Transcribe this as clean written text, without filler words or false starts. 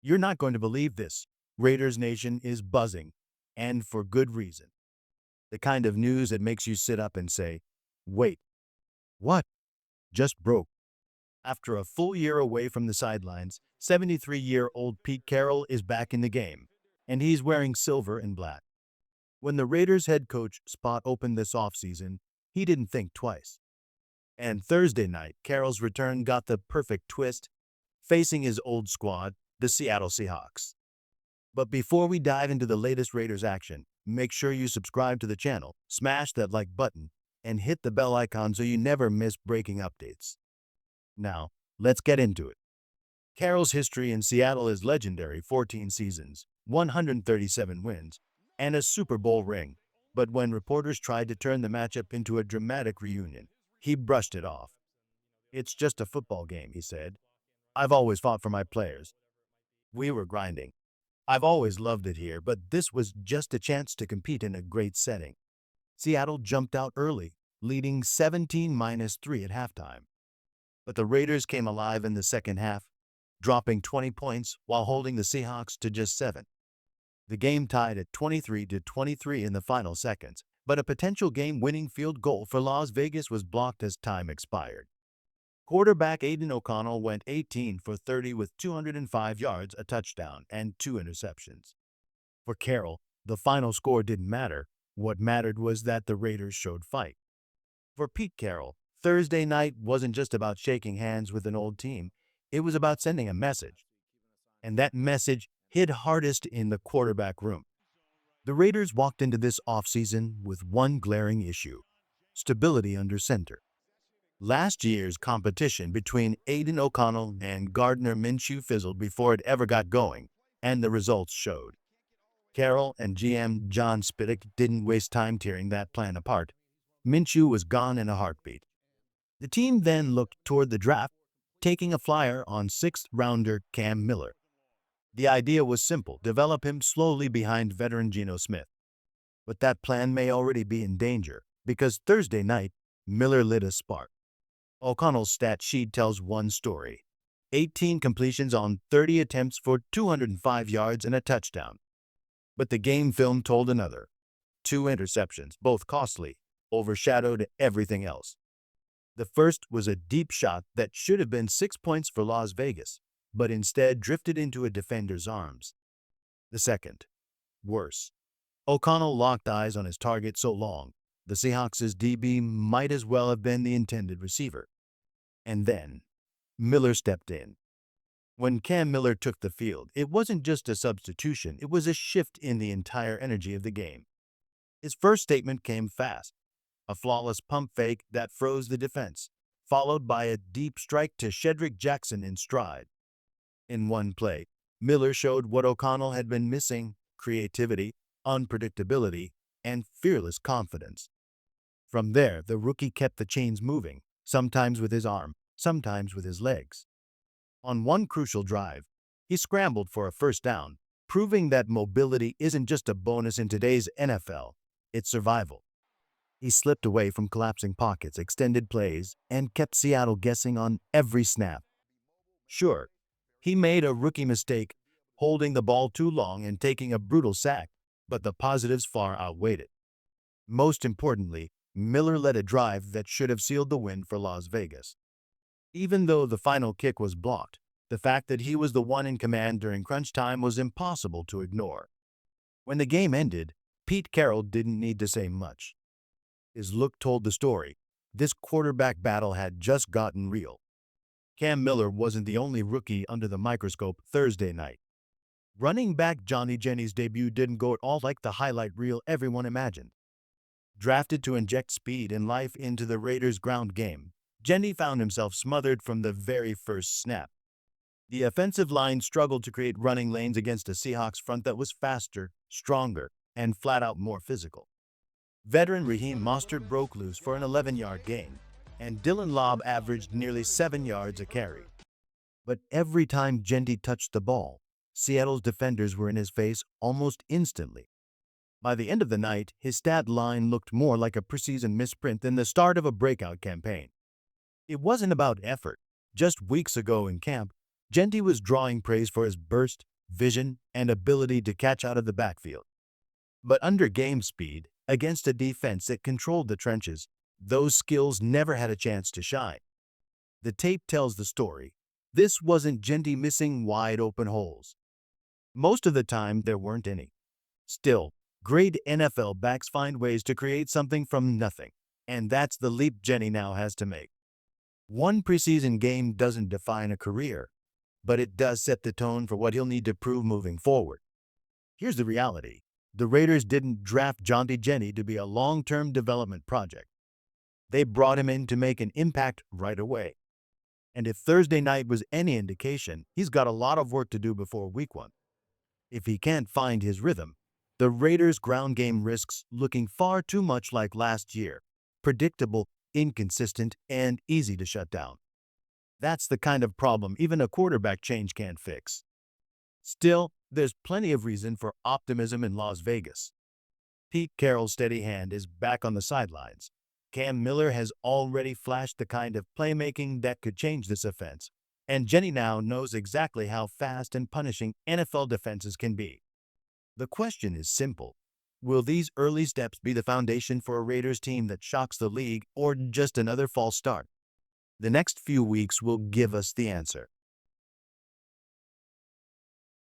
You're not going to believe this. Raiders Nation is buzzing, and for good reason. The kind of news that makes you sit up and say, wait, what? Just broke. After a full year away from the sidelines, 73-year-old Pete Carroll is back in the game, and he's wearing silver and black. When the Raiders head coach spot opened this offseason, he didn't think twice. And Thursday night, Carroll's return got the perfect twist, facing his old squad, the Seattle Seahawks. But before we dive into the latest Raiders action, make sure you subscribe to the channel, smash that like button, and hit the bell icon so you never miss breaking updates. Now, let's get into it. Carroll's history in Seattle is legendary: 14 seasons, 137 wins, and a Super Bowl ring. But when reporters tried to turn the matchup into a dramatic reunion, he brushed it off. "It's just a football game," he said. "I've always fought for my players. We were grinding. I've always loved it here, but this was just a chance to compete in a great setting." Seattle jumped out early, leading 17-3 at halftime. But the Raiders came alive in the second half, dropping 20 points while holding the Seahawks to just 7. The game tied at 23-23 in the final seconds, but a potential game-winning field goal for Las Vegas was blocked as time expired. Quarterback Aidan O'Connell went 18 for 30 with 205 yards, a touchdown, and 2 interceptions. For Carroll, the final score didn't matter. What mattered was that the Raiders showed fight. For Pete Carroll, Thursday night wasn't just about shaking hands with an old team. It was about sending a message. And that message hit hardest in the quarterback room. The Raiders walked into this offseason with one glaring issue: stability under center. Last year's competition between Aidan O'Connell and Gardner Minshew fizzled before it ever got going, and the results showed. Carroll and GM John Spiddick didn't waste time tearing that plan apart. Minshew was gone in a heartbeat. The team then looked toward the draft, taking a flyer on 6th-rounder Cam Miller. The idea was simple: develop him slowly behind veteran Geno Smith. But that plan may already be in danger, because Thursday night, Miller lit a spark. O'Connell's stat sheet tells one story: 18 completions on 30 attempts for 205 yards and a touchdown. But the game film told another: 2 interceptions, both costly, overshadowed everything else. The first was a deep shot that should have been 6 points for Las Vegas, but instead drifted into a defender's arms. The second, worse. O'Connell locked eyes on his target so long, the Seahawks' DB might as well have been the intended receiver. And then, Miller stepped in. When Cam Miller took the field, it wasn't just a substitution, it was a shift in the entire energy of the game. His first statement came fast: a flawless pump fake that froze the defense, followed by a deep strike to Shedrick Jackson in stride. In one play, Miller showed what O'Connell had been missing: creativity, unpredictability, and fearless confidence. From there, the rookie kept the chains moving, sometimes with his arm, sometimes with his legs. On one crucial drive, he scrambled for a first down, proving that mobility isn't just a bonus in today's NFL, it's survival. He slipped away from collapsing pockets, extended plays, and kept Seattle guessing on every snap. Sure, he made a rookie mistake, holding the ball too long and taking a brutal sack, but the positives far outweighed it. Most importantly, Miller led a drive that should have sealed the win for Las Vegas. Even though the final kick was blocked, the fact that he was the one in command during crunch time was impossible to ignore. When the game ended, Pete Carroll didn't need to say much. His look told the story. This quarterback battle had just gotten real. Cam Miller wasn't the only rookie under the microscope Thursday night. Running back Jonty Genty's debut didn't go at all like the highlight reel everyone imagined. Drafted to inject speed and life into the Raiders' ground game, Genty found himself smothered from the very first snap. The offensive line struggled to create running lanes against a Seahawks front that was faster, stronger, and flat-out more physical. Veteran Raheem Mostert broke loose for an 11-yard gain, and Dylan Lobb averaged nearly 7 yards a carry. But every time Genty touched the ball, Seattle's defenders were in his face almost instantly. By the end of the night, his stat line looked more like a preseason misprint than the start of a breakout campaign. It wasn't about effort. Just weeks ago in camp, Genty was drawing praise for his burst, vision, and ability to catch out of the backfield. But under game speed, against a defense that controlled the trenches, those skills never had a chance to shine. The tape tells the story. This wasn't Genty missing wide open holes. Most of the time, there weren't any. Still, great NFL backs find ways to create something from nothing, and that's the leap Genty now has to make. One preseason game doesn't define a career, but it does set the tone for what he'll need to prove moving forward. Here's the reality. The Raiders didn't draft Jonty Genty to be a long-term development project. They brought him in to make an impact right away. And if Thursday night was any indication, he's got a lot of work to do before week 1. If he can't find his rhythm, the Raiders' ground game risks looking far too much like last year, predictable, inconsistent, and easy to shut down. That's the kind of problem even a quarterback change can't fix. Still, there's plenty of reason for optimism in Las Vegas. Pete Carroll's steady hand is back on the sidelines. Cam Miller has already flashed the kind of playmaking that could change this offense, and Genty now knows exactly how fast and punishing NFL defenses can be. The question is simple. Will these early steps be the foundation for a Raiders team that shocks the league, or just another false start? The next few weeks will give us the answer.